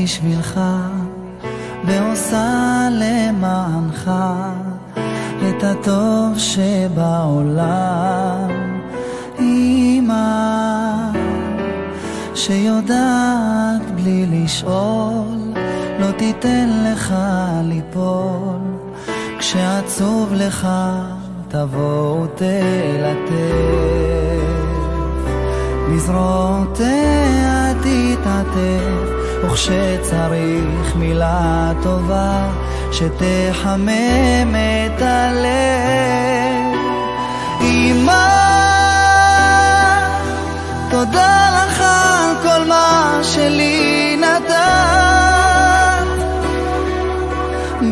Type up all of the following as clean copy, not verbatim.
בשבילך ועושה למענך את הטוב שבעולם. אמא שיודעת בלי לשאול, לא תיתן לך ליפול, כשעצוב לך תבוא ותלטף, בזרועותיה תתעטף, וכשצריך מילה טובה שתחמם את הלב. אמא תודה לך על כל מה שלי נתת,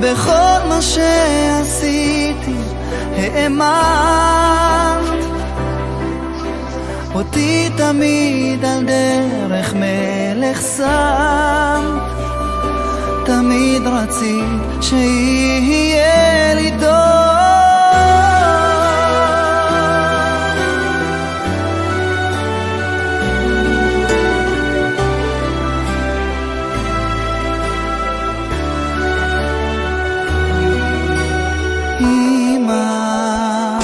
בכל מה שעשיתי האמנת, אותי תמיד על דרך מלך שמת, תמיד רצית שיהיה לי טוב. אמא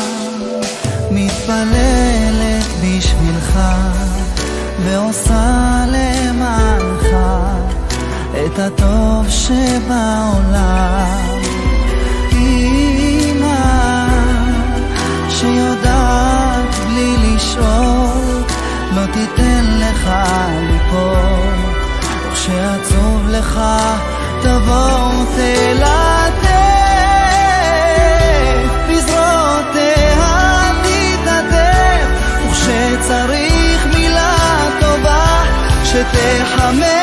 מתפללת בשבילך ועושה למענך את הטוב שבעולם. אמא שיודעת בלי לשאול, לא תיתן לך ליפול, וכשעצוב לך תבוא ותלטף, בזרועותיה תתעטף, וכשצריך מילה טובה שתחמם